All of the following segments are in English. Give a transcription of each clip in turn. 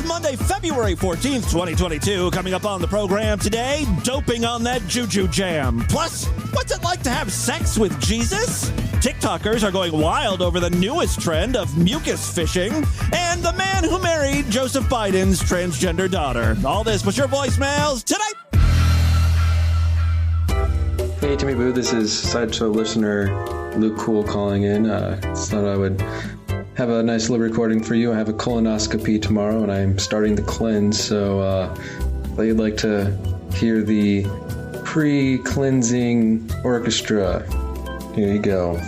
It's Monday, February 14th, 2022. Coming up on the program today, doping on that juju jam. Plus, what's it like to have sex with Jesus? TikTokers are going wild over the newest trend of mucus fishing. And the man who married Joseph Biden's transgender daughter. All this was your voicemails today. Hey, Timmy Boo, this is Sideshow listener Luke Cool calling in. Thought I would have a nice little recording for you. I have a colonoscopy tomorrow, and I'm starting the cleanse, so thought you'd like to hear the pre-cleansing orchestra. Here you go.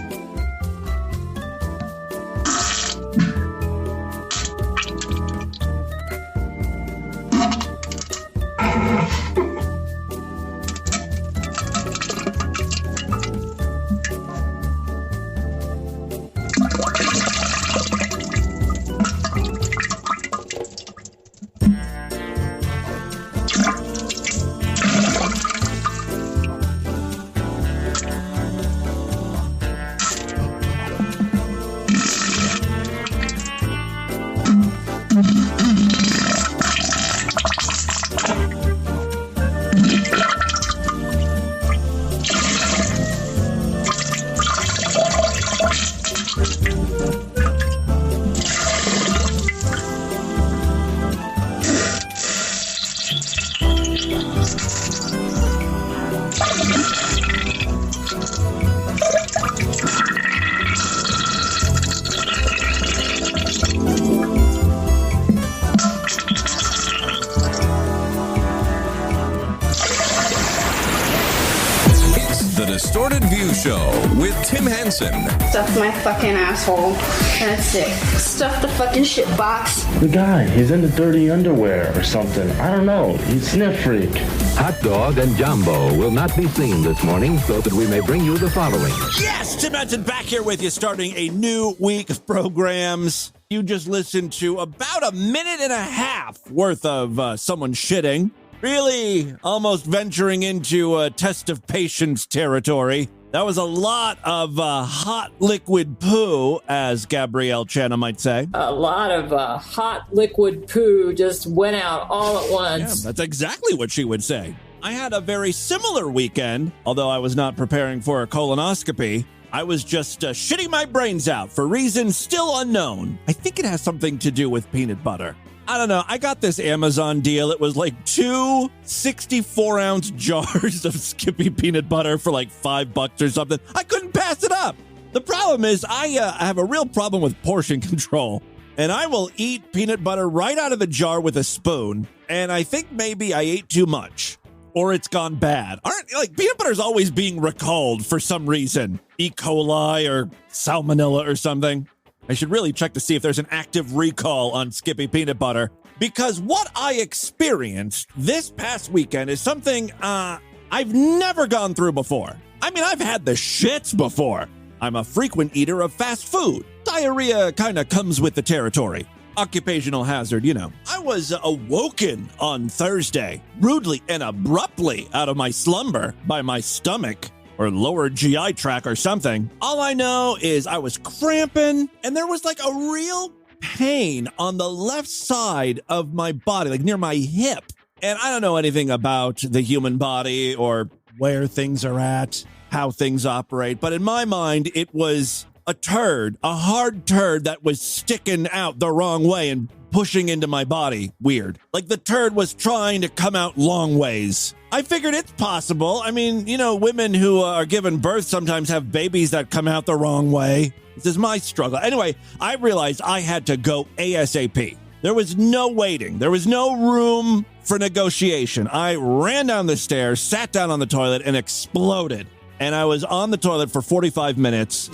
Stuff my fucking asshole. That's it. Stuff the fucking shit box. The guy, he's in the dirty underwear or something. I don't know. He's a sniff freak. Hot Dog and Jumbo will not be seen this morning, so that we may bring you the following. Yes, Tim Henson back here with you, starting a new week of programs. You just listened to about a minute and a half worth of someone shitting. Really almost venturing into a test of patience territory. That was a lot of hot liquid poo, as Gabrielle Channa might say. A lot of hot liquid poo just went out all at once. Yeah, that's exactly what she would say. I had a very similar weekend, although I was not preparing for a colonoscopy. I was just shitting my brains out for reasons still unknown. I think it has something to do with peanut butter. I don't know. I got this Amazon deal. It was like 2 64-ounce jars of Skippy peanut butter for like $5 or something. I couldn't pass it up. The problem is I have a real problem with portion control, and I will eat peanut butter right out of the jar with a spoon, and I think maybe I ate too much or it's gone bad. Peanut butter is always being recalled for some reason. E. coli or salmonella or something. I should really check to see if there's an active recall on Skippy peanut butter, because what I experienced this past weekend is something I've never gone through before. I mean, I've had the shits before. I'm a frequent eater of fast food. Diarrhea kind of comes with the territory. Occupational hazard, you know. I was awoken on Thursday, rudely and abruptly out of my slumber by my stomach. Or lower GI tract or something. All I know is I was cramping, and there was like a real pain on the left side of my body, like near my hip. And I don't know anything about the human body or where things are at, how things operate. But in my mind, it was a turd, a hard turd that was sticking out the wrong way and pushing into my body. Weird. Like the turd was trying to come out long ways. I figured it's possible. I mean, you know, women who are given birth sometimes have babies that come out the wrong way. This is my struggle. Anyway, I realized I had to go ASAP. There was no waiting. There was no room for negotiation. I ran down the stairs, sat down on the toilet, and exploded. And I was on the toilet for 45 minutes.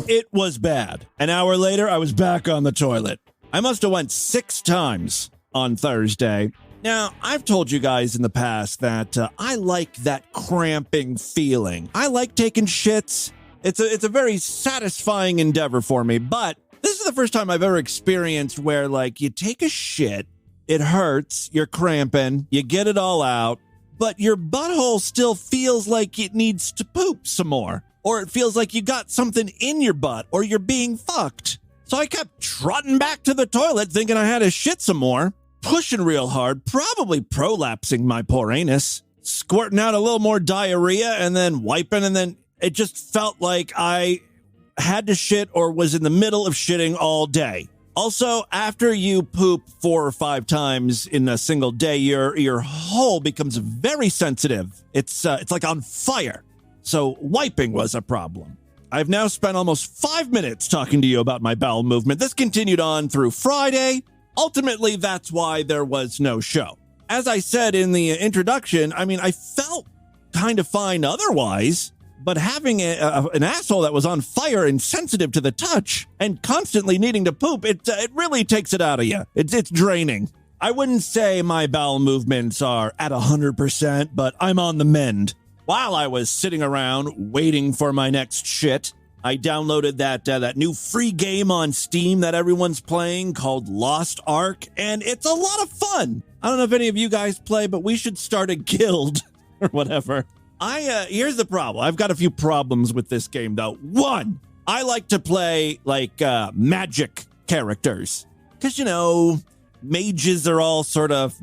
It was bad. An hour later, I was back on the toilet. I must have went 6 times on Thursday. Now, I've told you guys in the past that I like that cramping feeling. I like taking shits. It's a very satisfying endeavor for me, but this is the first time I've ever experienced where, like, you take a shit, it hurts, you're cramping, you get it all out, but your butthole still feels like it needs to poop some more. Or it feels like you got something in your butt, or you're being fucked. So I kept trotting back to the toilet thinking I had to shit some more, pushing real hard, probably prolapsing my poor anus, squirting out a little more diarrhea and then wiping, and then it just felt like I had to shit or was in the middle of shitting all day. Also, after you poop 4 or 5 times in a single day, your hole becomes very sensitive. It's like on fire. So wiping was a problem. I've now spent almost 5 minutes talking to you about my bowel movement. This continued on through Friday. Ultimately, that's why there was no show. As I said in the introduction, I mean, I felt kind of fine otherwise. But having an asshole that was on fire and sensitive to the touch and constantly needing to poop, it really takes it out of you. It's draining. I wouldn't say my bowel movements are at 100%, but I'm on the mend. While I was sitting around waiting for my next shit, I downloaded that new free game on Steam that everyone's playing called Lost Ark, and it's a lot of fun. I don't know if any of you guys play, but we should start a guild or whatever. Here's the problem. I've got a few problems with this game, though. One, I like to play, magic characters. Because, mages are all sort of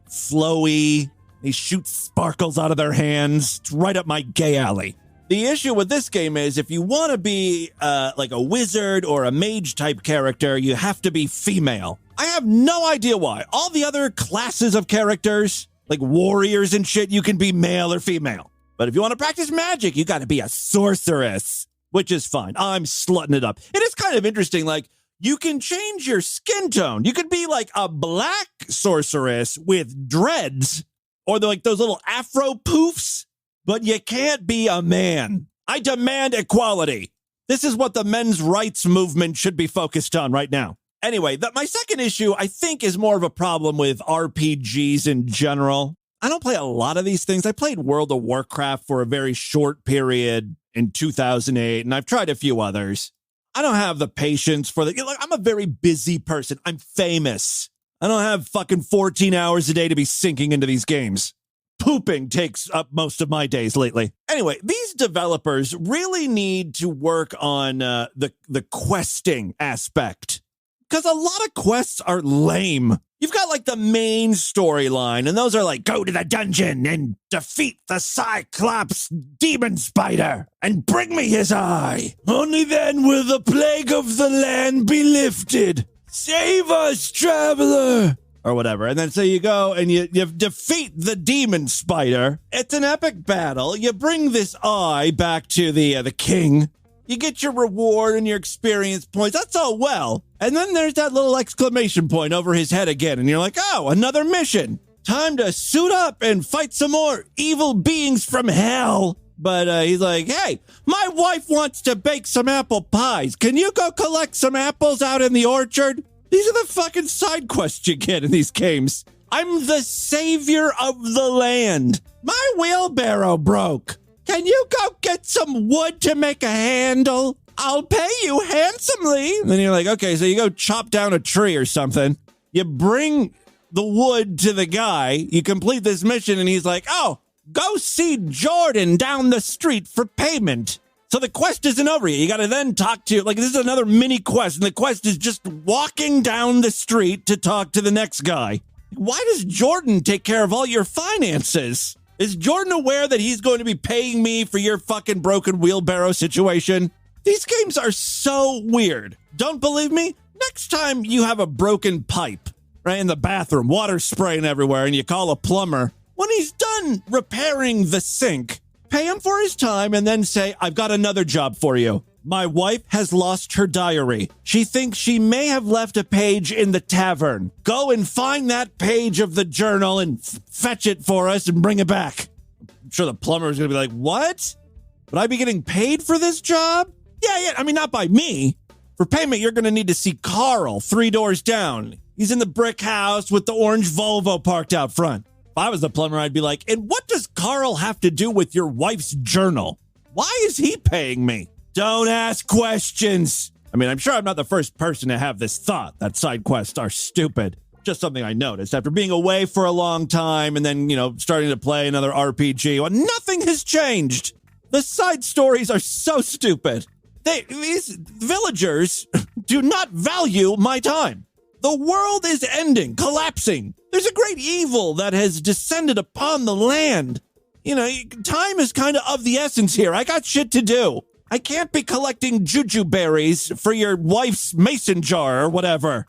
flowy. They shoot sparkles out of their hands. It's right up my gay alley. The issue with this game is if you want to be, like a wizard or a mage-type character, you have to be female. I have no idea why. All the other classes of characters, like warriors and shit, you can be male or female. But if you want to practice magic, you got to be a sorceress, which is fine. I'm slutting it up. It is kind of interesting. Like, you can change your skin tone. You could be like a black sorceress with dreads or like those little afro poofs, but you can't be a man. I demand equality. This is what the men's rights movement should be focused on right now. Anyway, my second issue, I think, is more of a problem with RPGs in general. I don't play a lot of these things. I played World of Warcraft for a very short period in 2008, and I've tried a few others. I don't have the patience for I'm a very busy person. I'm famous. I don't have fucking 14 hours a day to be sinking into these games. Pooping takes up most of my days lately. Anyway, these developers really need to work on the questing aspect. Because a lot of quests are lame. You've got like the main storyline, and those are like, go to the dungeon and defeat the Cyclops demon spider and bring me his eye. Only then will the plague of the land be lifted. Save us, traveler. Or whatever. And then so you go and you defeat the demon spider. It's an epic battle. You bring this eye back to the king. You get your reward and your experience points. That's all well. And then there's that little exclamation point over his head again. And you're like, oh, another mission. Time to suit up and fight some more evil beings from hell. But he's like, hey, my wife wants to bake some apple pies. Can you go collect some apples out in the orchard? These are the fucking side quests you get in these games. I'm the savior of the land. My wheelbarrow broke. Can you go get some wood to make a handle? I'll pay you handsomely. And then you're like, okay, so you go chop down a tree or something. You bring the wood to the guy. You complete this mission, and he's like, oh, go see Jordan down the street for payment. So the quest isn't over yet. You got to then talk to, this is another mini quest, and the quest is just walking down the street to talk to the next guy. Why does Jordan take care of all your finances? Is Jordan aware that he's going to be paying me for your fucking broken wheelbarrow situation? These games are so weird. Don't believe me? Next time you have a broken pipe, right, in the bathroom, water spraying everywhere, and you call a plumber, when he's done repairing the sink, pay him for his time and then say, I've got another job for you. My wife has lost her diary. She thinks she may have left a page in the tavern. Go and find that page of the journal and fetch it for us and bring it back. I'm sure the plumber is going to be like, what? Would I be getting paid for this job? Yeah. I mean, not by me. For payment, you're going to need to see Carl 3 doors down. He's in the brick house with the orange Volvo parked out front. If I was the plumber, I'd be like, and what does Carl have to do with your wife's journal? Why is he paying me? Don't ask questions. I mean, I'm sure I'm not the first person to have this thought that side quests are stupid. Just something I noticed after being away for a long time and then, starting to play another RPG. Well, nothing has changed. The side stories are so stupid. These villagers do not value my time. The world is ending, collapsing. There's a great evil that has descended upon the land. You know, time is kind of the essence here. I got shit to do. I can't be collecting juju berries for your wife's mason jar or whatever.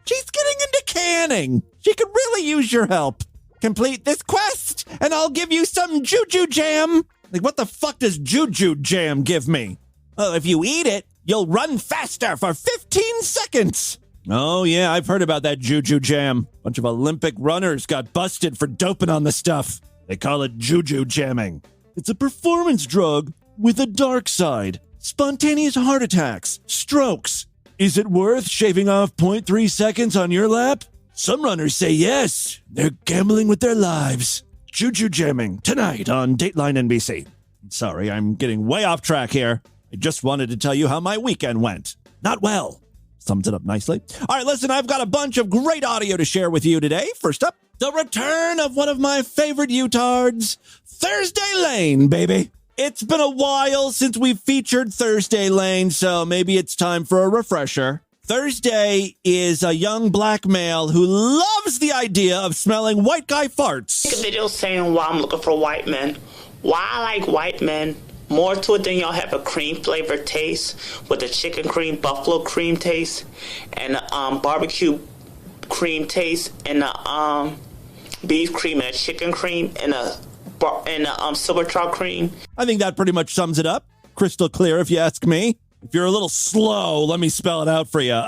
She's getting into canning. She could really use your help. Complete this quest, and I'll give you some juju jam. Like, what the fuck does juju jam give me? Well, if you eat it, you'll run faster for 15 seconds. Oh, yeah, I've heard about that juju jam. Bunch of Olympic runners got busted for doping on the stuff. They call it juju jamming. It's a performance drug with a dark side. Spontaneous heart attacks, strokes. Is it worth shaving off 0.3 seconds on your lap? Some runners say yes. They're gambling with their lives. Juju jamming tonight on Dateline NBC. Sorry, I'm getting way off track here. I just wanted to tell you how my weekend went. Not well. Sums it up nicely. All right, listen, I've got a bunch of great audio to share with you today. First up, the return of one of my favorite U-tards, Thursday Lane, baby. It's been a while since we've featured Thursday Lane, so maybe it's time for a refresher. Thursday is a young black male who loves the idea of smelling white guy farts. Make a video saying why I'm looking for white men. Why I like white men. More to it than y'all have a cream flavored taste with a chicken cream, buffalo cream taste, and a barbecue cream taste, and a beef cream, and a chicken cream, and a silver trout cream. I think that pretty much sums it up. Crystal clear, if you ask me. If you're a little slow, let me spell it out for you.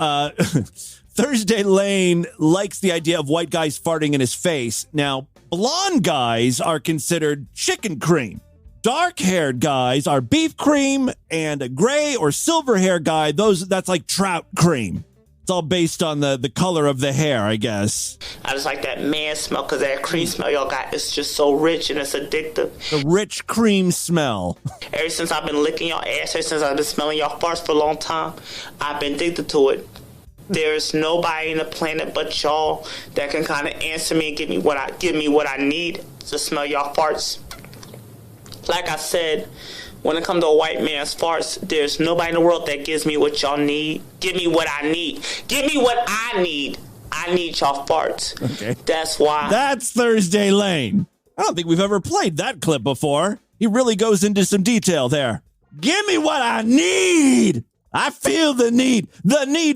Thursday Lane likes the idea of white guys farting in his face. Now, blonde guys are considered chicken cream. Dark-haired guys are beef cream, and a gray or silver-haired guy, that's like trout cream. It's all based on the color of the hair, I guess. I just like that man smell, because that cream smell y'all got is just so rich and it's addictive. The rich cream smell. Ever since I've been licking y'all ass, ever since I've been smelling y'all farts for a long time, I've been addicted to it. There's nobody on the planet but y'all that can kind of answer me and give me what I need to smell y'all farts. Like I said, when it comes to a white man's farts, there's nobody in the world that gives me what y'all need. Give me what I need. Give me what I need. I need y'all farts. Okay. That's why. That's Thursday Lane. I don't think we've ever played that clip before. He really goes into some detail there. Give me what I need. I feel the need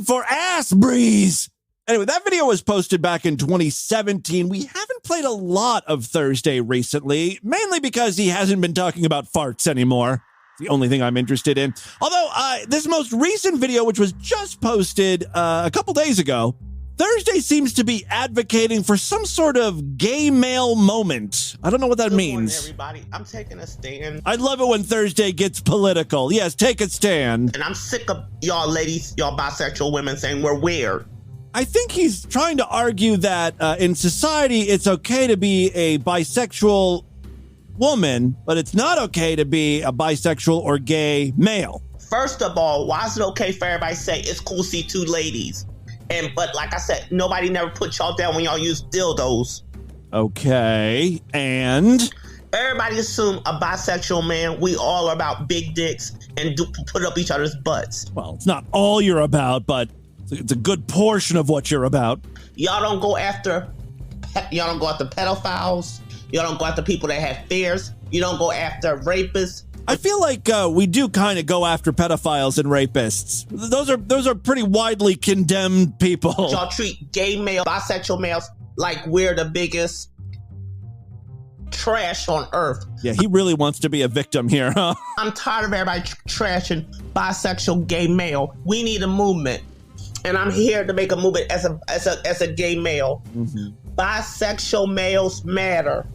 for ass breeze. Anyway, that video was posted back in 2017. We haven't played a lot of Thursday recently, mainly because he hasn't been talking about farts anymore. It's the only thing I'm interested in. Although, this most recent video, which was just posted a couple days ago, Thursday seems to be advocating for some sort of gay male moment. I don't know what that means. Everybody, I'm taking a stand. I love it when Thursday gets political. Yes, take a stand. And I'm sick of y'all ladies, y'all bisexual women saying we're weird. I think he's trying to argue that in society, it's okay to be a bisexual woman, but it's not okay to be a bisexual or gay male. First of all, why is it okay for everybody to say it's cool to see two ladies? But like I said, nobody never put y'all down when y'all use dildos. Okay, and? Everybody assume a bisexual man, we all are about big dicks and put up each other's butts. Well, it's not all you're about, but it's a good portion of what you're about. Y'all don't go after pedophiles. Y'all don't go after people that have fears. You don't go after rapists. I feel like we do kind of go after pedophiles and rapists. Those are pretty widely condemned people. Y'all treat gay male, bisexual males like we're the biggest trash on earth. Yeah, he really wants to be a victim here, huh? I'm tired of everybody trashing bisexual gay male. We need a movement. And I'm here to make a movement as a gay male. Mm-hmm. Bisexual males matter.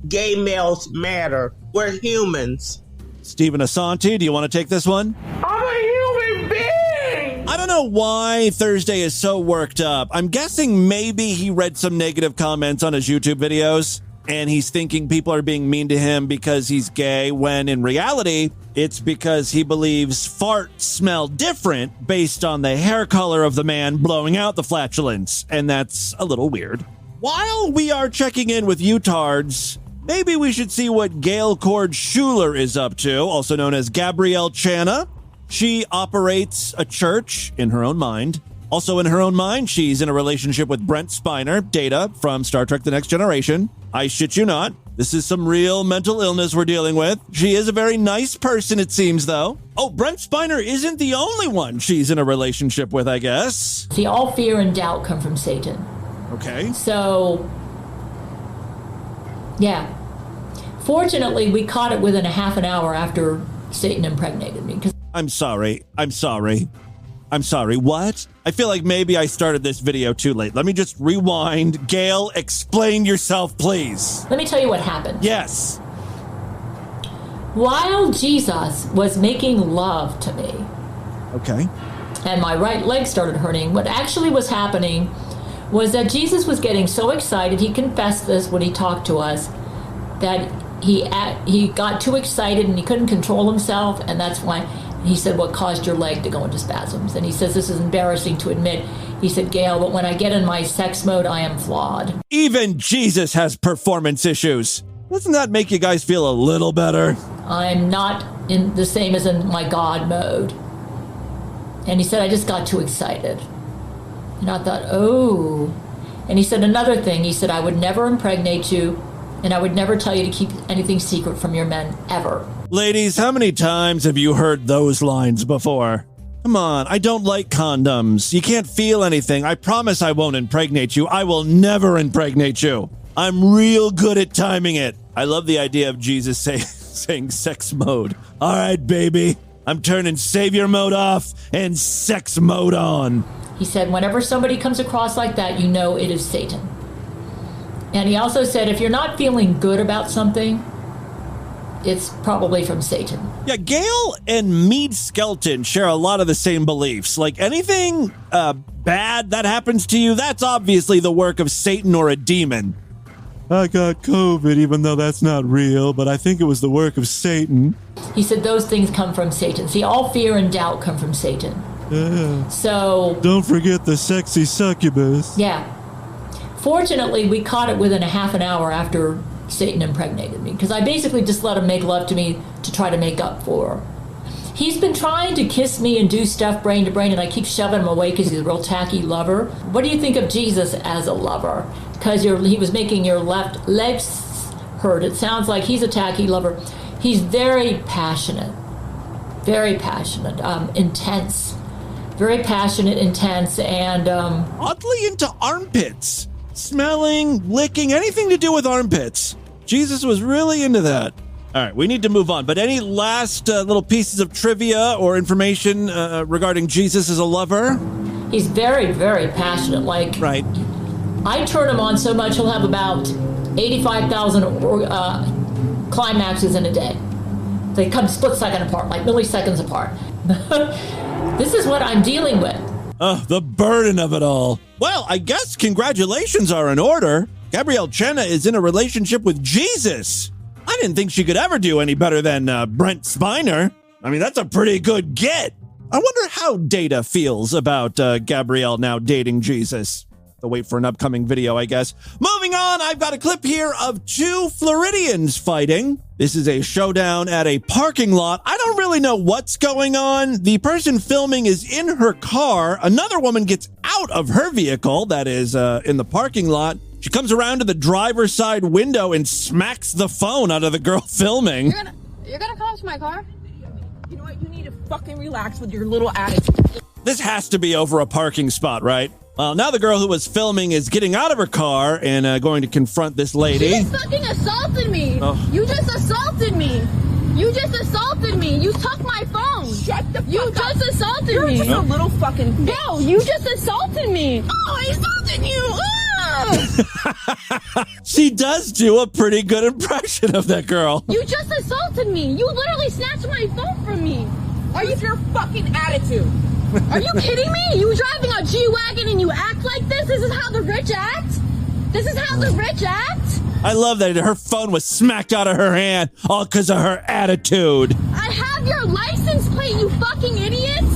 Gay males matter. We're humans. Stephen Asante, do you want to take this one? I'm a human being! I don't know why Thursday is so worked up. I'm guessing maybe he read some negative comments on his YouTube videos, and he's thinking people are being mean to him because he's gay, when in reality, it's because he believes farts smell different based on the hair color of the man blowing out the flatulence, and that's a little weird. While we are checking in with U-tards, maybe we should see what Gail Cord Schuler is up to, also known as Gabrielle Channa. She operates a church in her own mind. Also in her own mind, she's in a relationship with Brent Spiner, Data from Star Trek The Next Generation. I shit you not. This is some real mental illness we're dealing with. She is a very nice person, it seems, though. Oh, Brent Spiner isn't the only one she's in a relationship with, I guess. See, all fear and doubt come from Satan. Okay. So, yeah. Fortunately, we caught it within a half an hour after Satan impregnated me. I'm sorry. What? I feel like maybe I started this video too late. Let me just rewind. Gail, explain yourself, please. Let me tell you what happened. Yes. While Jesus was making love to me. Okay. And my right leg started hurting, what actually was happening was that Jesus was getting so excited, he confessed this when he talked to us, that he got too excited and he couldn't control himself, and that's why he said, what caused your leg to go into spasms? And he says, this is embarrassing to admit. He said, Gail, but when I get in my sex mode, I am flawed. Even Jesus has performance issues. Doesn't that make you guys feel a little better? I'm not in the same as in my God mode. And he said, I just got too excited. And I thought, oh. And he said another thing. He said, I would never impregnate you, and I would never tell you to keep anything secret from your men, ever. Ladies, how many times have you heard those lines before? Come on, I don't like condoms. You can't feel anything. I promise I won't impregnate you. I will never impregnate you. I'm real good at timing it. I love the idea of Jesus saying sex mode. All right, baby. I'm turning savior mode off and sex mode on. He said, whenever somebody comes across like that, you know it is Satan. And he also said, if you're not feeling good about something, it's probably from Satan. Yeah, Gail and Meade Skelton share a lot of the same beliefs. Like anything bad that happens to you, that's obviously the work of Satan or a demon. I got COVID, even though that's not real, but I think it was the work of Satan. He said those things come from Satan. See, all fear and doubt come from Satan. Yeah. So... don't forget the sexy succubus. Yeah. Fortunately, we caught it within a half an hour after Satan impregnated me, because I basically just let him make love to me to try to make up for her. He's been trying to kiss me and do stuff brain to brain, and I keep shoving him away because he's a real tacky lover. What do you think of Jesus as a lover? Because he was making your left legs hurt. It sounds like he's a tacky lover. He's very passionate, intense, very passionate, intense, and oddly into armpits. Smelling, licking, anything to do with armpits. Jesus was really into that. All right, we need to move on. But any last little pieces of trivia or information regarding Jesus as a lover? He's very, very passionate. Like, right. I turn him on so much, he'll have about 85,000 climaxes in a day. They come split second apart, like milliseconds apart. This is what I'm dealing with. Oh, the burden of it all. Well, I guess congratulations are in order. Gabrielle Chenna is in a relationship with Jesus. I didn't think she could ever do any better than Brent Spiner. I mean, that's a pretty good get. I wonder how Data feels about Gabrielle now dating Jesus. I'll wait for an upcoming video, I guess. Moving on, I've got a clip here of two Floridians fighting. This is a showdown at a parking lot. I don't really know what's going on. The person filming is in her car. Another woman gets out of her vehicle that is in the parking lot. She comes around to the driver's side window and smacks the phone out of the girl filming. You're gonna come up to my car? You know what? You need to fucking relax with your little attitude. This has to be over a parking spot, right? Well, now the girl who was filming is getting out of her car and going to confront this lady. You just fucking assaulted me. Oh. You just assaulted me. You just assaulted me. You took my phone. Shut the fuck You up. just assaulted You're me. Just a little fucking bitch. Bro, you just assaulted me. Oh, I assaulted you. She does do a pretty good impression of that girl. You just assaulted me. You literally snatched my phone from me. Are you your fucking attitude? Are you kidding me? You driving a G-Wagon and you act like this? This is how the rich act? This is how the rich act? I love that her phone was smacked out of her hand all because of her attitude. I have your license plate, you fucking idiots.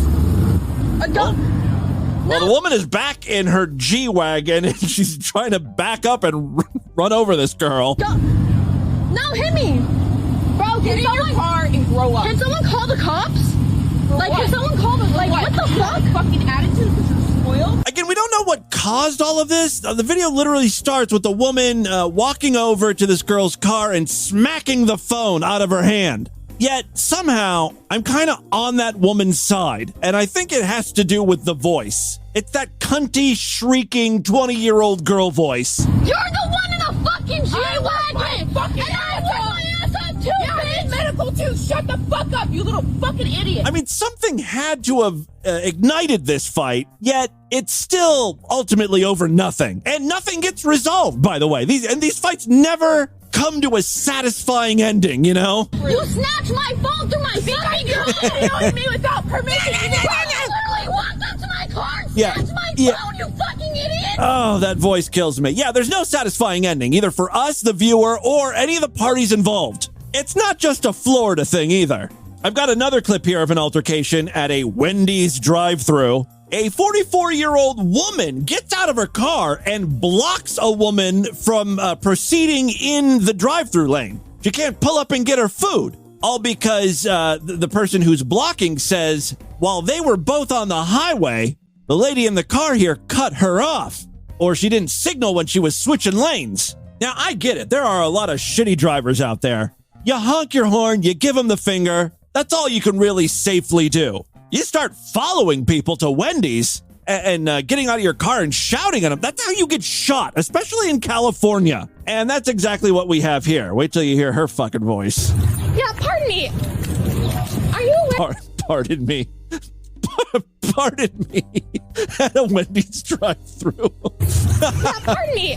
Well, the woman is back in her G-Wagon and she's trying to back up and run over this girl. No, hit me. Bro, get in your car and grow up. Can someone call the cops? For Like, can someone call them? Like, what the fuck? Fucking attitude because you're spoiled. Again, we don't know what caused all of this. The video literally starts with the woman walking over to this girl's car and smacking the phone out of her hand. Yet, somehow, I'm kind of on that woman's side, and I think it has to do with the voice. It's that cunty, shrieking, 20-year-old girl voice. You're the one in a fucking G-Wagon! And I work my ass off too, bitch! Medical too! Shut the fuck up, you little fucking idiot! I mean, something had to have ignited this fight, yet it's still ultimately over nothing. And nothing gets resolved, by the way. These fights never come to a satisfying ending, you know? You snatched my phone through my fucking car! You me without permission! You literally walked up to my car and Yeah. snatched my phone, you fucking idiot! Oh, that voice kills me. Yeah, there's no satisfying ending, either for us, the viewer, or any of the parties involved. It's not just a Florida thing, either. I've got another clip here of an altercation at a Wendy's drive-thru. A 44-year-old woman gets out of her car and blocks a woman from proceeding in the drive-thru lane. She can't pull up and get her food, all because the person who's blocking says while they were both on the highway, the lady in the car here cut her off, or she didn't signal when she was switching lanes. Now, I get it. There are a lot of shitty drivers out there. You honk your horn, you give them the finger. That's all you can really safely do. You start following people to Wendy's and getting out of your car and shouting at them. That's how you get shot, especially in California. And that's exactly what we have here. Wait till you hear her fucking voice. Yeah, pardon me. Are you aware? Pardon me. Pardon me. At a Wendy's drive-thru. Yeah, pardon me.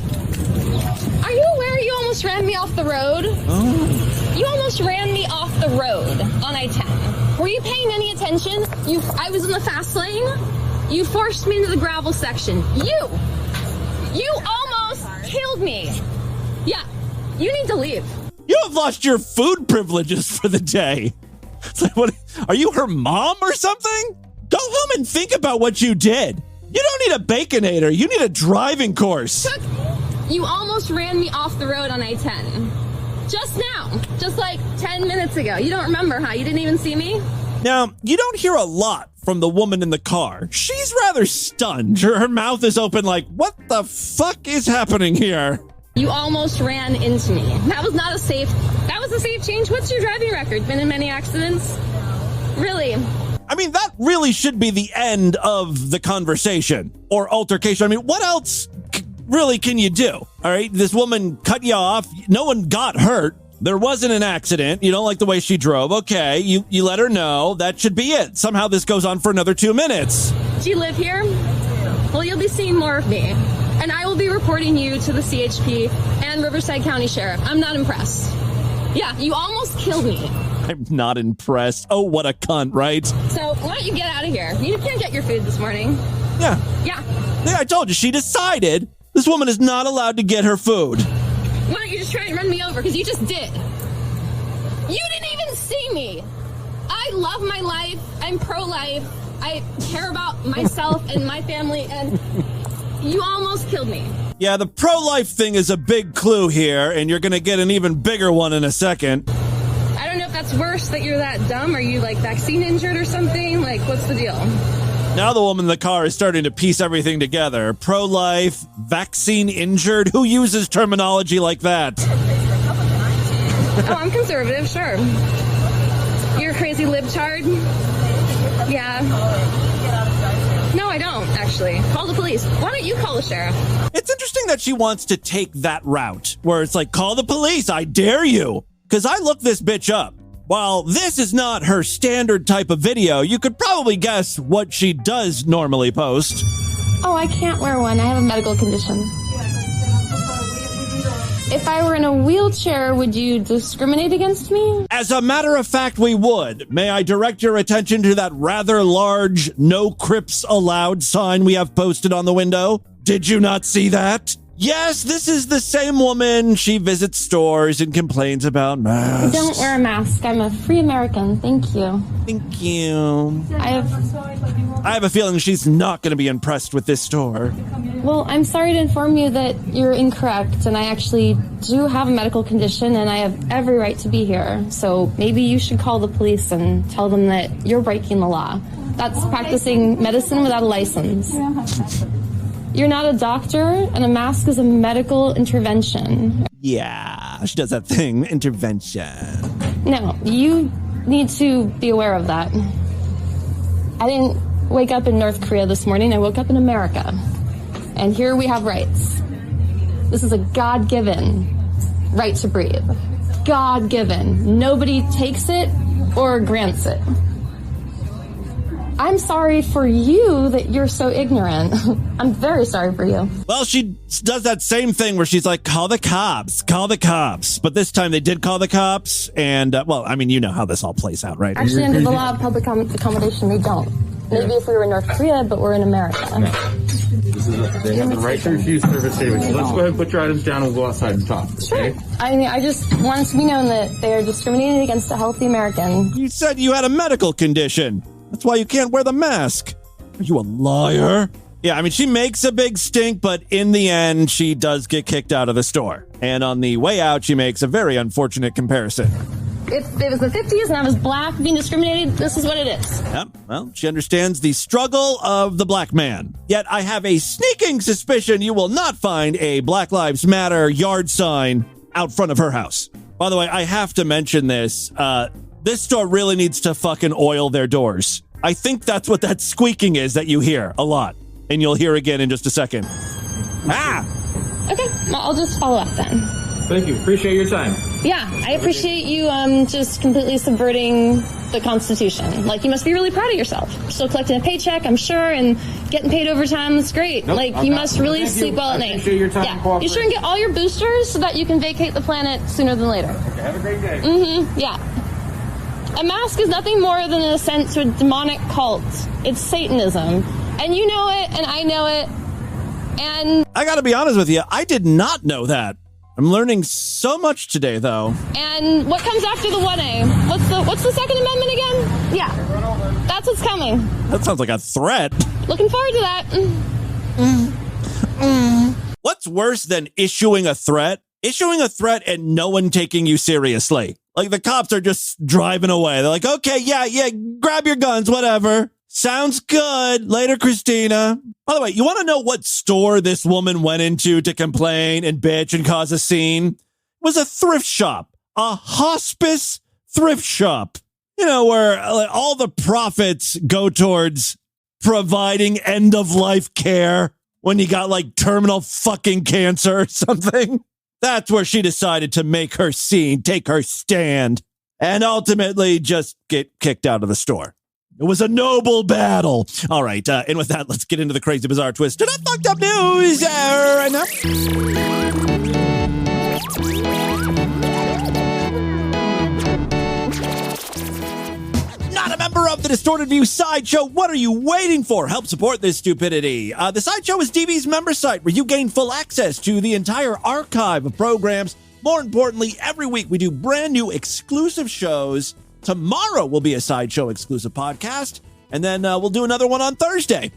Are you aware you almost ran me off the road? Oh. You almost ran me off the road on I-10. Were you paying any attention? I was in the fast lane. You forced me into the gravel section. You almost killed me. Yeah, you need to leave. You have lost your food privileges for the day. It's like, what? Are you her mom or something? Go home and think about what you did. You don't need a Baconator. You need a driving course. You almost ran me off the road on I-10. Just now. Just like 10 minutes ago. You don't remember, huh? You didn't even see me? Now, you don't hear a lot from the woman in the car. She's rather stunned. Her mouth is open like, what the fuck is happening here? You almost ran into me. That was a safe change. What's your driving record? Been in many accidents? Really? I mean, that really should be the end of the conversation or altercation. I mean, what else really can you do? All right, this woman cut you off. No one got hurt. There wasn't an accident. You don't like the way she drove. Okay, you let her know. That should be it. Somehow this goes on for another 2 minutes. Do you live here? Well, you'll be seeing more of me. And I will be reporting you to the CHP and Riverside County Sheriff. I'm not impressed. Yeah, you almost killed me. I'm not impressed. Oh, what a cunt, right? So why don't you get out of here? You can't get your food this morning. Yeah. Yeah. Yeah, I told you. She decided this woman is not allowed to get her food. Why don't you just try and run me over? Because you just did. You didn't even see me. I love my life. I'm pro-life. I care about myself and my family, and you almost killed me. Yeah, the pro-life thing is a big clue here, and you're going to get an even bigger one in a second. I don't know if that's worse that you're that dumb. Are you, like, vaccine injured or something? Like, what's the deal? Now the woman in the car is starting to piece everything together. Pro-life, vaccine injured. Who uses terminology like that? Oh, I'm conservative, sure. You're a crazy libtard? Yeah. No, I don't, actually. Call the police. Why don't you call the sheriff? It's interesting that she wants to take that route, where it's like, call the police, I dare you. Because I looked this bitch up. While this is not her standard type of video, you could probably guess what she does normally post. Oh, I can't wear one. I have a medical condition. If I were in a wheelchair, would you discriminate against me? As a matter of fact, we would. May I direct your attention to that rather large "No Crips Allowed" sign we have posted on the window? Did you not see that? Yes, this is the same woman. She visits stores and complains about masks. Don't wear a mask. I'm a free American. Thank you. Thank you. I have a feeling she's not going to be impressed with this store. Well, I'm sorry to inform you that you're incorrect, and I actually do have a medical condition, and I have every right to be here. So maybe you should call the police and tell them that you're breaking the law. That's practicing medicine without a license. You're not a doctor, and a mask is a medical intervention. Yeah, she does that thing, intervention. No, you need to be aware of that. I didn't wake up in North Korea this morning. I woke up in America. And here we have rights. This is a God-given right to breathe. God-given. Nobody takes it or grants it. I'm sorry for you that you're so ignorant. I'm very sorry for you. Well, she does that same thing where she's like, call the cops, call the cops. But this time they did call the cops. And, well, I mean, you know how this all plays out, right? Actually, under the law of public accommodation, they don't. Maybe if we were in North Korea, but we're in America. They have the right to refuse service savings. So let's go ahead and put your items down and we'll go outside and talk. Okay? Sure. I mean, I just want it to be known that they are discriminating against a healthy American. You said you had a medical condition. That's why you can't wear the mask. Are you a liar? Yeah, I mean, she makes a big stink, but in the end, she does get kicked out of the store. And on the way out, she makes a very unfortunate comparison. If it was the 50s and I was black being discriminated, this is what it is. Yep, well, she understands the struggle of the black man. Yet I have a sneaking suspicion you will not find a Black Lives Matter yard sign out front of her house. By the way, I have to mention this. This store really needs to fucking oil their doors. I think that's what that squeaking is that you hear a lot. And you'll hear again in just a second. Ah! Okay, well, I'll just follow up then. Thank you. Appreciate your time. Yeah, I appreciate you just completely subverting the Constitution. Like, you must be really proud of yourself. You're still collecting a paycheck, I'm sure, and getting paid overtime. That's great. Nope, like, you must really sleep well at night. Appreciate your time. Yeah, you sure and get all your boosters so that you can vacate the planet sooner than later. Okay, have a great day. Yeah. A mask is nothing more than an ascent to a demonic cult. It's Satanism. And you know it, and I know it, and... I gotta be honest with you, I did not know that. I'm learning so much today, though. And what comes after the 1A? What's the Second Amendment again? Yeah, that's what's coming. That sounds like a threat. Looking forward to that. What's worse than issuing a threat? Issuing a threat and no one taking you seriously. Like, the cops are just driving away. They're like, okay, yeah, grab your guns, whatever. Sounds good. Later, Christina. By the way, you want to know what store this woman went into to complain and bitch and cause a scene? It was a thrift shop. A hospice thrift shop. You know, where all the profits go towards providing end-of-life care when you got, like, terminal fucking cancer or something. That's where she decided to make her scene, take her stand, and ultimately just get kicked out of the store. It was a noble battle. All right, and with that, let's get into the crazy, bizarre twist. And fucked up news right now. Not a member of the Distorted View Sideshow? What are you waiting for? Help support this stupidity. The Sideshow is DV's member site where you gain full access to the entire archive of programs. More importantly, every week we do brand new exclusive shows. Tomorrow will be a Sideshow exclusive podcast, and then we'll do another one on Thursday.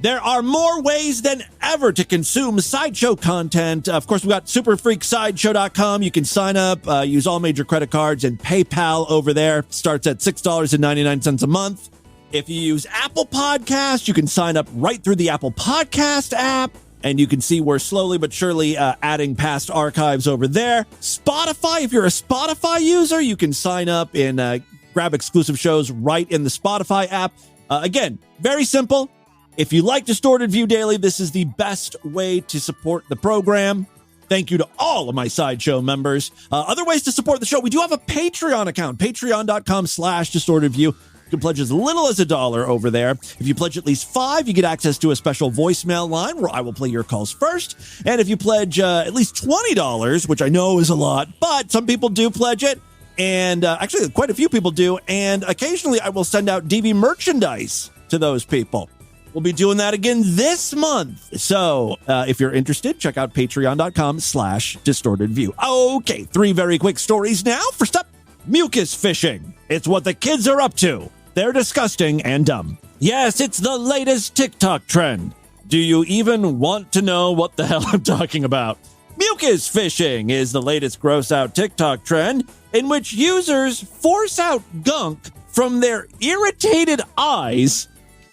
There are more ways than ever to consume Sideshow content. Of course, we've got superfreaksideshow.com. You can sign up, use all major credit cards, and PayPal over there. Starts at $6.99 a month. If you use Apple Podcasts, you can sign up right through the Apple Podcast app. And you can see we're slowly but surely adding past archives over there. Spotify, if you're a Spotify user, you can sign up and grab exclusive shows right in the Spotify app. Again, very simple. If you like Distorted View Daily, this is the best way to support the program. Thank you to all of my Sideshow members. Other ways to support the show, we do have a Patreon account, patreon.com/distortedview. You can pledge as little as $1 over there. If you pledge at least $5, you get access to a special voicemail line where I will play your calls first. And if you pledge at least $20, which I know is a lot, but some people do pledge it, and actually quite a few people do, and occasionally I will send out DV merchandise to those people. We'll be doing that again this month. So if you're interested, check out patreon.com/distortedview. Okay, 3 very quick stories now. First up, mucus fishing. It's what the kids are up to. They're disgusting and dumb. Yes, it's the latest TikTok trend. Do you even want to know what the hell I'm talking about? Mucus fishing is the latest gross out TikTok trend in which users force out gunk from their irritated eyes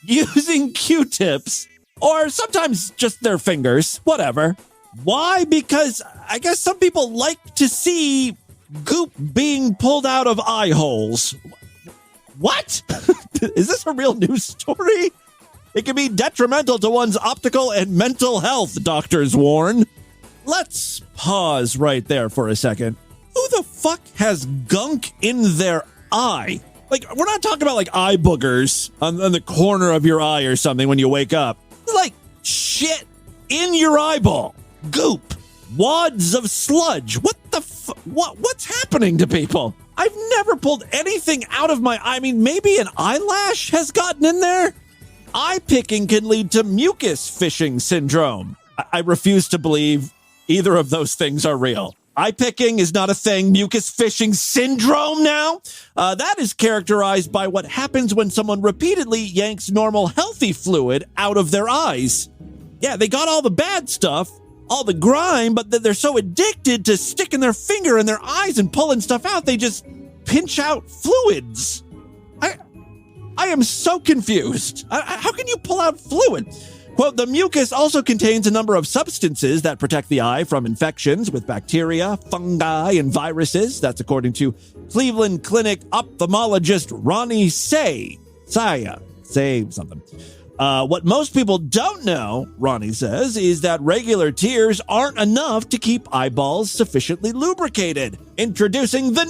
using Q-tips or sometimes just their fingers, whatever. Why? Because I guess some people like to see goop being pulled out of eye holes. What? Is this a real news story? It can be detrimental to one's optical and mental health, doctors warn. Let's pause right there for a second. Who the fuck has gunk in their eye? Like, we're not talking about like eye boogers on the corner of your eye or something when you wake up. Like shit in your eyeball. Goop. Wads of sludge. What the what's happening to people? I've never pulled anything out of my eye. I mean, maybe an eyelash has gotten in there. Eye picking can lead to mucus fishing syndrome. I refuse to believe either of those things are real. Eye picking is not a thing. Mucus fishing syndrome now? That is characterized by what happens when someone repeatedly yanks normal healthy fluid out of their eyes. Yeah, they got all the bad stuff, all the grime, but they're so addicted to sticking their finger in their eyes and pulling stuff out, they just pinch out fluids. I am so confused. How can you pull out fluid? Quote, the mucus also contains a number of substances that protect the eye from infections with bacteria, fungi, and viruses. That's according to Cleveland Clinic ophthalmologist Ronnie Say something. What most people don't know, Ronnie says, is that regular tears aren't enough to keep eyeballs sufficiently lubricated. Introducing the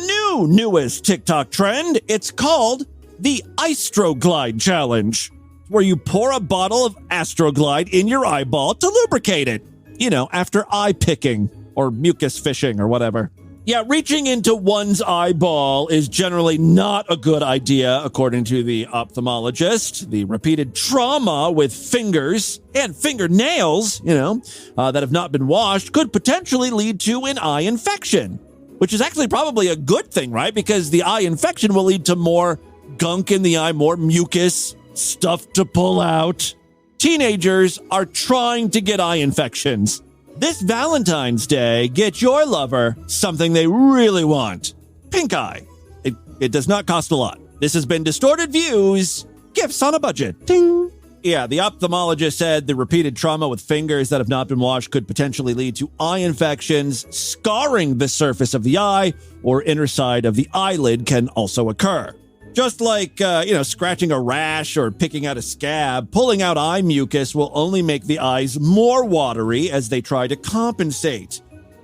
newest TikTok trend. It's called the Astroglide Challenge, where you pour a bottle of Astroglide in your eyeball to lubricate it. You know, after eye picking or mucus fishing or whatever. Yeah, reaching into one's eyeball is generally not a good idea, according to the ophthalmologist. The repeated trauma with fingers and fingernails, that have not been washed could potentially lead to an eye infection, which is actually probably a good thing, right? Because the eye infection will lead to more gunk in the eye, more mucus, stuff to pull out. Teenagers are trying to get eye infections. This Valentine's Day, get your lover something they really want. Pink eye. It does not cost a lot. This has been Distorted Views, gifts on a budget. Ding. Yeah, the ophthalmologist said the repeated trauma with fingers that have not been washed could potentially lead to eye infections. Scarring the surface of the eye or inner side of the eyelid can also occur. Just like, scratching a rash or picking out a scab, pulling out eye mucus will only make the eyes more watery as they try to compensate.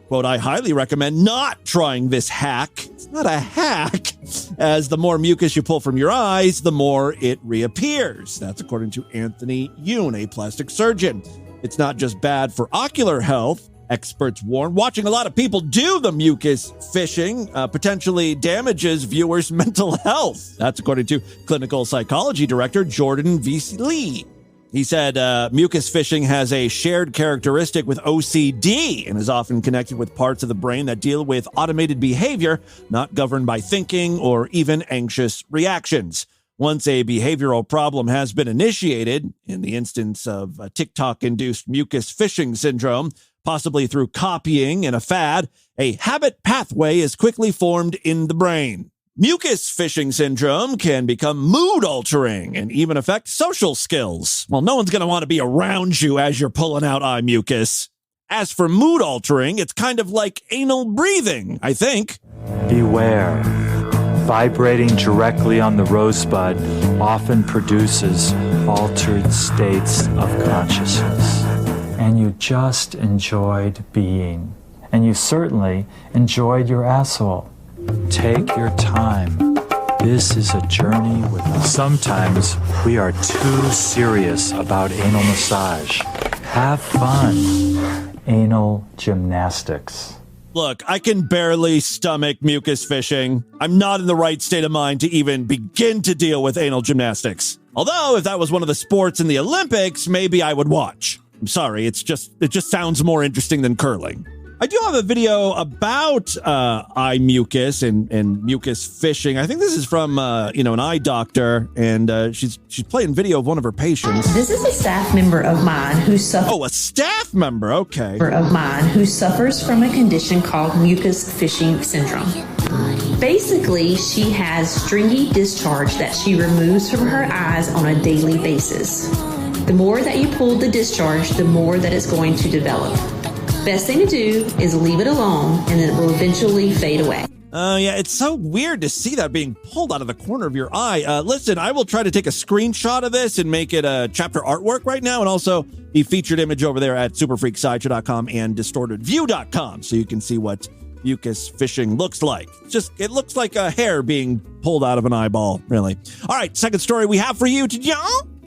Quote, I highly recommend not trying this hack. It's not a hack, as the more mucus you pull from your eyes, the more it reappears. That's according to Anthony Yoon, a plastic surgeon. It's not just bad for ocular health. Experts warn watching a lot of people do the mucus fishing potentially damages viewers' mental health. That's according to clinical psychology director Jordan V. Lee. He said mucus fishing has a shared characteristic with OCD and is often connected with parts of the brain that deal with automated behavior, not governed by thinking or even anxious reactions. Once a behavioral problem has been initiated, in the instance of TikTok-induced mucus fishing syndrome, possibly through copying and a fad, a habit pathway is quickly formed in the brain. Mucus fishing syndrome can become mood-altering and even affect social skills. Well, no one's going to want to be around you as you're pulling out eye mucus. As for mood-altering, it's kind of like anal breathing, I think. Beware. Vibrating directly on the rosebud often produces altered states of consciousness. And you just enjoyed being. And you certainly enjoyed your asshole. Take your time. This is a journey with us. Sometimes we are too serious about anal massage. Have fun. Anal gymnastics. Look, I can barely stomach mucus fishing. I'm not in the right state of mind to even begin to deal with anal gymnastics. Although, if that was one of the sports in the Olympics, maybe I would watch. I'm sorry, it just sounds more interesting than curling. I do have a video about eye mucus and mucus fishing. I think this is from an eye doctor, and she's playing video of one of her patients. This is a staff member of mine who suffers. Oh, a staff member. Okay. Of mine who suffers from a condition called mucus fishing syndrome. Basically, she has stringy discharge that she removes from her eyes on a daily basis. The more that you pull the discharge, the more that it's going to develop. Best thing to do is leave it alone, and then it will eventually fade away. Yeah, it's so weird to see that being pulled out of the corner of your eye. Listen, I will try to take a screenshot of this and make it a chapter artwork right now, and also the featured image over there at superfreaksideshow.com and distortedview.com, so you can see what mucus fishing looks like. It looks like a hair being pulled out of an eyeball, really. All right, second story we have for you today.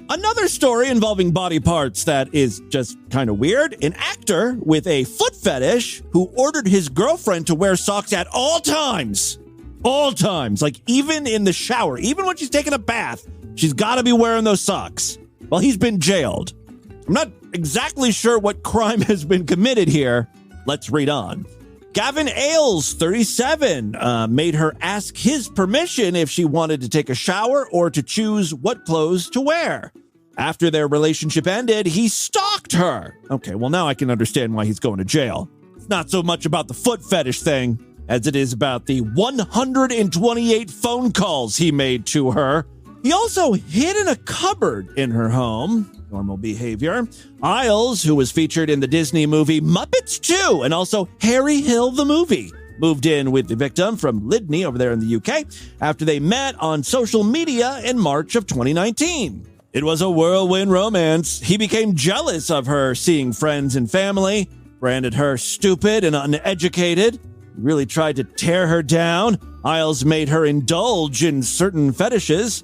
Another story involving body parts that is just kind of weird. An actor with a foot fetish who ordered his girlfriend to wear socks at all times. All times. Like even in the shower, even when she's taking a bath, she's got to be wearing those socks. Well, he's been jailed. I'm not exactly sure what crime has been committed here. Let's read on. Gavin Ailes, 37, made her ask his permission if she wanted to take a shower or to choose what clothes to wear. After their relationship ended, he stalked her. Okay, well, now I can understand why he's going to jail. It's not so much about the foot fetish thing as it is about the 128 phone calls he made to her. He also hid in a cupboard in her home. Normal behavior. Ailes, who was featured in the Disney movie Muppets 2 and also Harry Hill the movie, moved in with the victim from Lydney over there in the UK after they met on social media in March of 2019. It was a whirlwind romance. He became jealous of her seeing friends and family, branded her stupid and uneducated, really tried to tear her down. Ailes made her indulge in certain fetishes.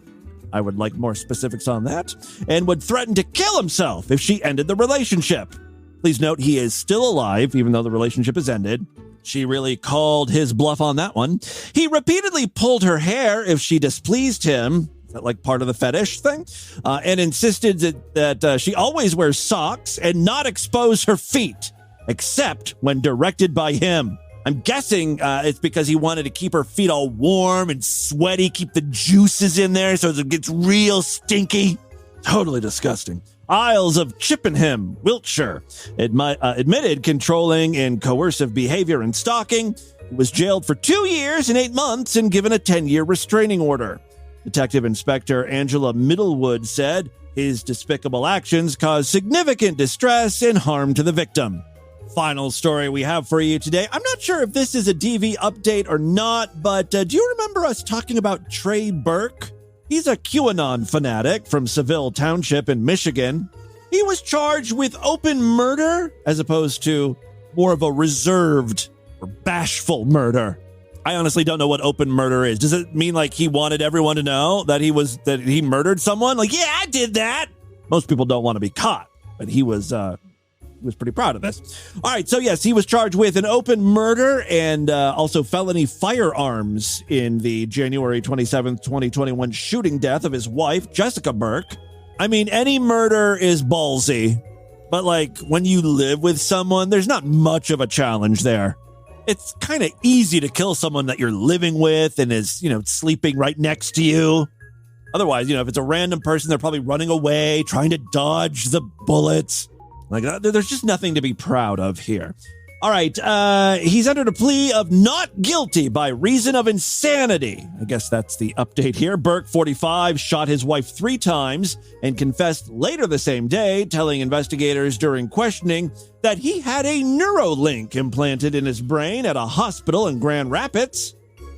I would like more specifics on that, and would threaten to kill himself if she ended the relationship. Please note he is still alive, even though the relationship has ended. She really called his bluff on that one. He repeatedly pulled her hair if she displeased him, is that like part of the fetish thing? And insisted that she always wears socks and not expose her feet, except when directed by him. I'm guessing it's because he wanted to keep her feet all warm and sweaty, keep the juices in there so it gets real stinky. Totally disgusting. Ailes of Chippenham, Wiltshire, admitted controlling and coercive behavior and stalking. He was jailed for 2 years and 8 months and given a 10-year restraining order. Detective Inspector Angela Middlewood said his despicable actions caused significant distress and harm to the victim. Final story we have for you today. I'm not sure if this is a DV update or not, but do you remember us talking about Trey Burke? He's a QAnon fanatic from Seville Township in Michigan. He was charged with open murder as opposed to more of a reserved or bashful murder. I honestly don't know what open murder is. Does it mean like he wanted everyone to know that he murdered someone? Like, yeah, I did that. Most people don't want to be caught, but he was pretty proud of this. All right, so yes, he was charged with an open murder and also felony firearms in the January 27th, 2021 shooting death of his wife, Jessica Burke. I mean, any murder is ballsy, but like when you live with someone, there's not much of a challenge there. It's kind of easy to kill someone that you're living with and is, sleeping right next to you. Otherwise, if it's a random person, they're probably running away, trying to dodge the bullets. Like, there's just nothing to be proud of here. All right, he's entered a plea of not guilty by reason of insanity. I guess that's the update here. Burke, 45, shot his wife 3 times and confessed later the same day, telling investigators during questioning that he had a Neuro-Link implanted in his brain at a hospital in Grand Rapids.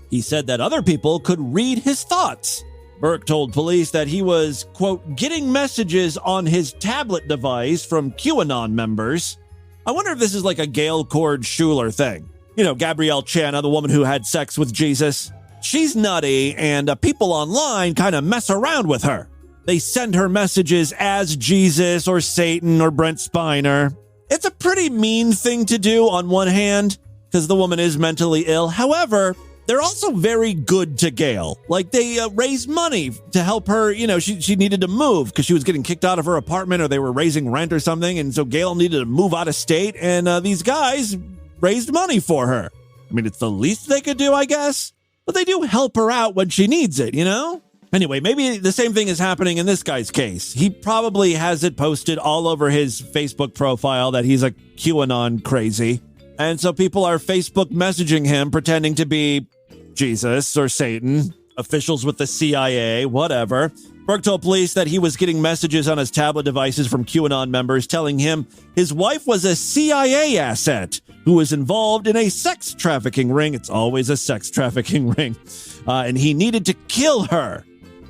He said that other people could read his thoughts. Burke told police that he was, quote, getting messages on his tablet device from QAnon members. I wonder if this is like a Gail Schuler thing. Gabrielle Channa, the woman who had sex with Jesus. She's nutty, and people online kind of mess around with her. They send her messages as Jesus or Satan or Brent Spiner. It's a pretty mean thing to do on one hand, because the woman is mentally ill. However, they're also very good to Gail. Like, they raised money to help her. You know, she needed to move because she was getting kicked out of her apartment, or they were raising rent or something. And so Gail needed to move out of state. And these guys raised money for her. I mean, it's the least they could do, I guess. But they do help her out when she needs it, you know? Anyway, maybe the same thing is happening in this guy's case. He probably has it posted all over his Facebook profile that he's a QAnon crazy. And so people are Facebook messaging him pretending to be Jesus or Satan, officials with the CIA, whatever. Burke told police that he was getting messages on his tablet devices from QAnon members telling him his wife was a CIA asset who was involved in a sex trafficking ring. It's always a sex trafficking ring. And he needed to kill her.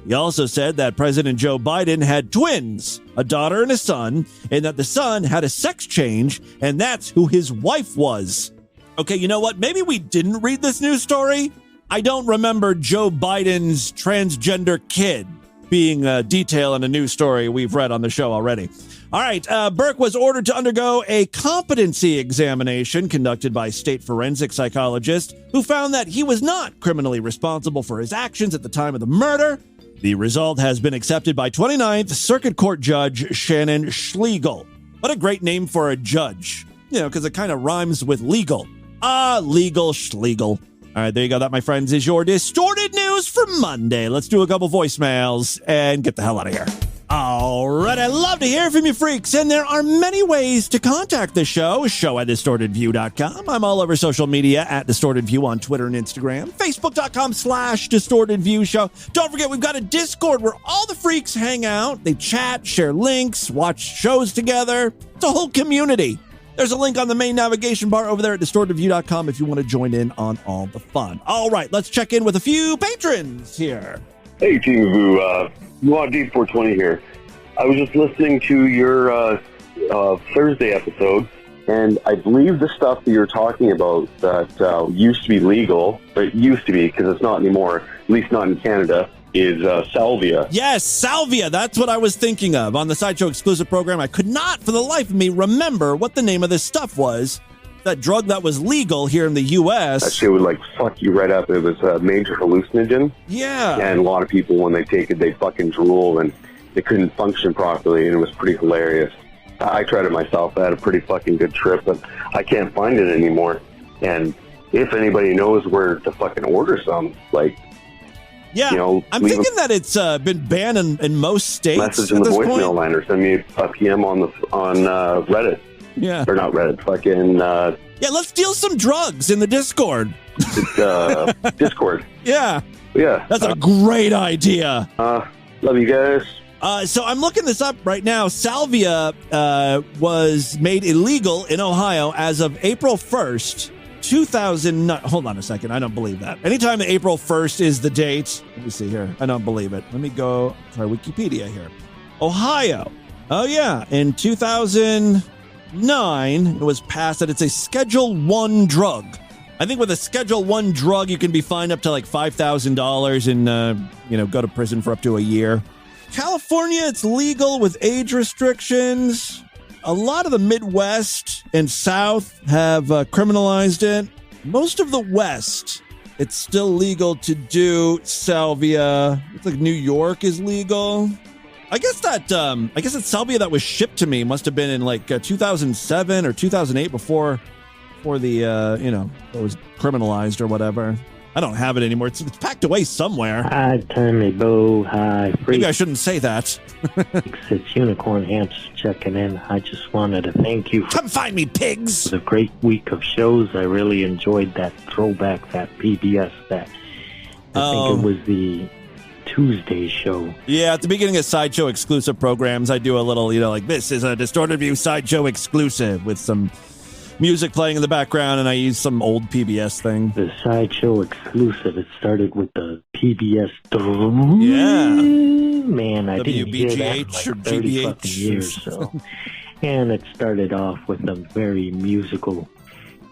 He also said that President Joe Biden had twins, a daughter and a son, and that the son had a sex change, and that's who his wife was. Okay, you know what? Maybe we didn't read this news story. I don't remember Joe Biden's transgender kid being a detail in a news story we've read on the show already. All right, Burke was ordered to undergo a competency examination conducted by state forensic psychologist who found that he was not criminally responsible for his actions at the time of the murder. The result has been accepted by 29th Circuit Court Judge Shannon Schlegel. What a great name for a judge. You know, because it kind of rhymes with legal. Legal Schlegel. All right, there you go. That, my friends, is your Distorted News for Monday. Let's do a couple voicemails and get the hell out of here. All right, I love to hear from you freaks, and there are many ways to contact the show at distortedview.com. I'm all over social media at distortedview on Twitter and Instagram, facebook.com/distortedviewshow. Don't forget, we've got a Discord where all the freaks hang out. They chat, share links, watch shows together. It's a whole community. There's a link on the main navigation bar over there at distortedview.com if you want to join in on all the fun. All right, let's check in with a few patrons here. Hey, Team Vu. D420 here. I was just listening to your Thursday episode, and I believe the stuff that you're talking about that used to be legal, but it used to be because it's not anymore, at least not in Canada, is salvia. Yes, salvia. That's what I was thinking of. On the Sideshow exclusive program, I could not for the life of me remember what the name of this stuff was. That drug that was legal here in the U.S. That shit would, like, fuck you right up. It was a major hallucinogen. Yeah. And a lot of people, when they take it, they fucking drool, and they couldn't function properly, and it was pretty hilarious. I tried it myself. I had a pretty fucking good trip, but I can't find it anymore. And if anybody knows where to fucking order some, like, yeah, you know, I'm thinking that it's been banned in most states. Message in the voicemail line or send me a PM on Reddit. Yeah. Or not Reddit, fucking... yeah, let's deal some drugs in the Discord. It's, Discord. Yeah. Yeah. That's a great idea. Love you guys. So I'm looking this up right now. Salvia was made illegal in Ohio as of April 1st, 2009. Hold on a second. I don't believe that. Anytime April 1st is the date. Let me see here. I don't believe it. Let me go try Wikipedia here. Ohio. Oh, yeah. In 2009, it was passed that it's a Schedule 1 drug. I think with a Schedule 1 drug, you can be fined up to like $5,000 and, go to prison for up to a year. California, it's legal with age restrictions. A lot of the Midwest and South have criminalized it. Most of the West, it's still legal to do salvia. It's like New York is legal. I guess that salvia that was shipped to me must have been in like 2007 or 2008 before the it was criminalized or whatever. I don't have it anymore. It's packed away somewhere. Hi, Tommy Boo. Hi, Freak. Maybe I shouldn't say that. It's Unicorn Amps checking in. I just wanted to thank you. Come find me, pigs. It's a great week of shows. I really enjoyed that throwback, that PBS, that I think it was the Tuesday show. Yeah, at the beginning of Sideshow exclusive programs, I do a little, like this is a Distorted View Sideshow exclusive with some music playing in the background, and I use some old PBS thing. The Sideshow exclusive. It started with the PBS. Yeah. Man, I didn't hear that in like 30 fucking years. So. And it started off with a very musical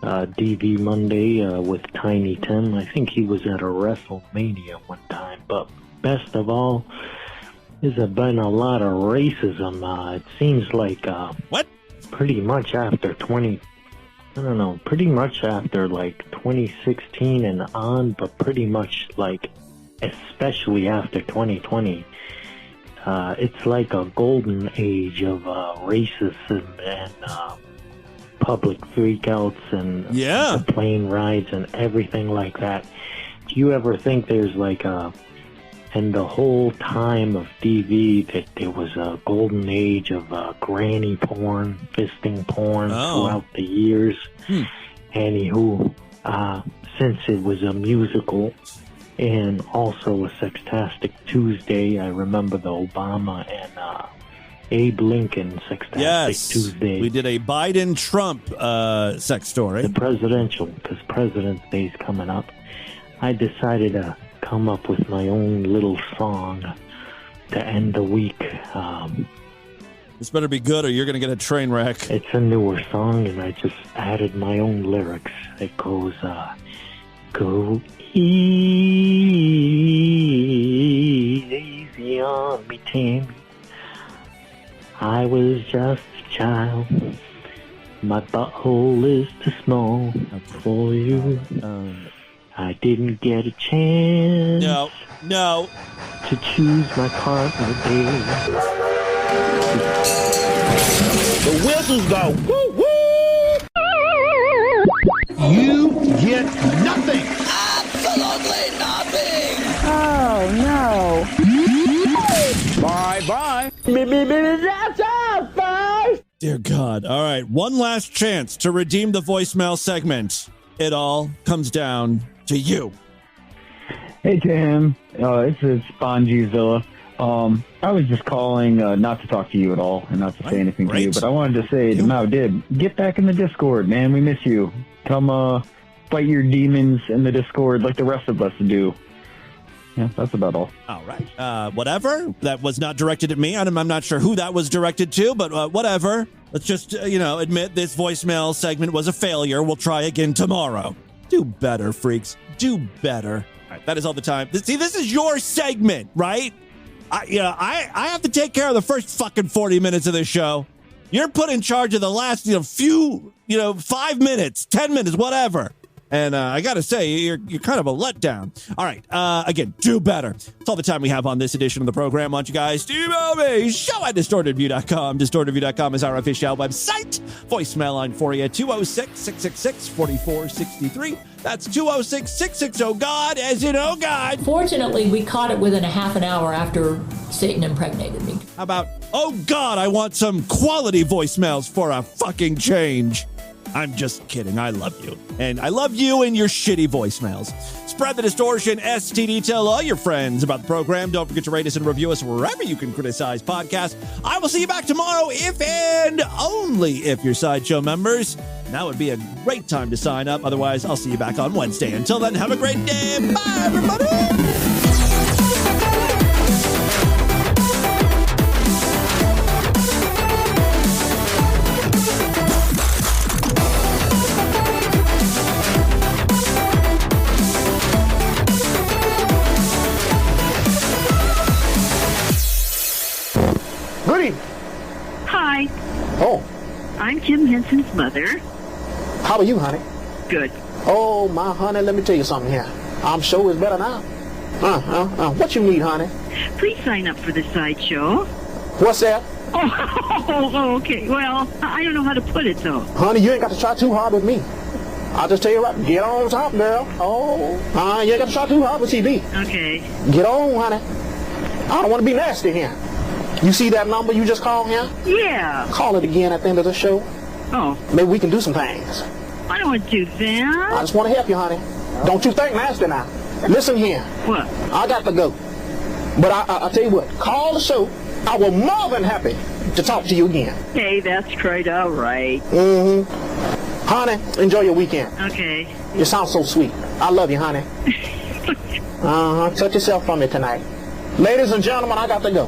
DV Monday with Tiny Tim. I think he was at a WrestleMania one time. But best of all, there's been a lot of racism. It seems like what? Pretty much after I don't know, pretty much after like 2016 and on, but pretty much like, especially after 2020, it's like a golden age of racism and public freakouts and the plane rides and everything like that. Do you ever think there's like and the whole time of TV that there was a golden age of granny porn, fisting porn throughout the years? Anywho, since it was a musical and also a Sextastic Tuesday, I remember the Obama and Abe Lincoln Sextastic Tuesday. We did a Biden-Trump sex story. The presidential, because President's Day's coming up. I decided to come up with my own little song to end the week. This better be good or you're going to get a train wreck. It's a newer song, and I just added my own lyrics. It goes, go easy on me, Tammy. I was just a child. My butthole is too small for you. I didn't get a chance. No. To choose my partner, babe. The whistles go woo woo. You get nothing. Absolutely nothing. Oh no. Bye bye. That's all, folks. Dear God. All right. One last chance to redeem the voicemail segment. It all comes down to you. Hey, Tim. It's Spongyzilla. I was just calling not to talk to you at all and not to say anything to you, but I wanted to say to Mao Dib, get back in the Discord, man. We miss you. Come fight your demons in the Discord like the rest of us do. Yeah, that's about all. All right. Whatever. That was not directed at me. I'm not sure who that was directed to, but whatever. Let's just, admit this voicemail segment was a failure. We'll try again tomorrow. Do better, freaks. Do better. All right, that is all the time. See, this is your segment, right? I have to take care of the first fucking 40 minutes of this show. You're put in charge of the last, few, 5 minutes, 10 minutes, whatever. And I got to say, you're kind of a letdown. All right. Again, do better. That's all the time we have on this edition of the program. Why don't you guys email me? show@distortedview.com. Distortedview.com is our official website. Voicemail line for you, 206-666-4463. That's 206-660-GOD, as in, oh, God. Fortunately, we caught it within a half an hour after Satan impregnated me. How about, oh, God, I want some quality voicemails for a fucking change. I'm just kidding. I love you. And I love you and your shitty voicemails. Spread the distortion, STD. Tell all your friends about the program. Don't forget to rate us and review us wherever you can criticize podcasts. I will see you back tomorrow if and only if you're Sideshow members. Now would be a great time to sign up. Otherwise, I'll see you back on Wednesday. Until then, have a great day. Bye, everybody. Hi. Oh. I'm Jim Henson's mother. How are you, honey? Good. Oh, my honey, let me tell you something here. I'm sure it's better now. What you need, honey? Please sign up for the Sideshow. What's that? Oh, okay. Well, I don't know how to put it, though. Honey, you ain't got to try too hard with me. I'll just tell you right, get on top, girl. Oh. You ain't got to try too hard with TV. Okay. Get on, honey. I don't want to be nasty here. You see that number you just called here? Yeah. Call it again at the end of the show. Oh. Maybe we can do some things. I don't want to do that. I just want to help you, honey. Don't you think nasty now. Listen here. What? I got to go. But I'll tell you what. Call the show. I will more than happy to talk to you again. Hey, that's quite all right. Mm-hmm. Honey, enjoy your weekend. Okay. You sound so sweet. I love you, honey. Touch yourself from me tonight. Ladies and gentlemen, I got to go.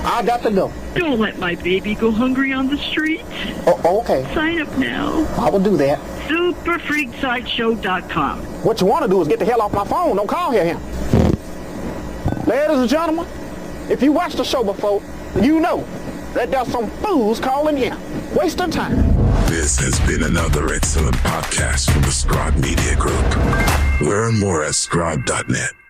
I got to go. Don't let my baby go hungry on the street. Oh, okay. Sign up now. I will do that. Superfreaksideshow.com. What you want to do is get the hell off my phone. Don't call here. Ladies and gentlemen, if you watched the show before, you know that there's some fools calling in. Wasting time. This has been another excellent podcast from the Scribe Media Group. Learn more at scribe.net.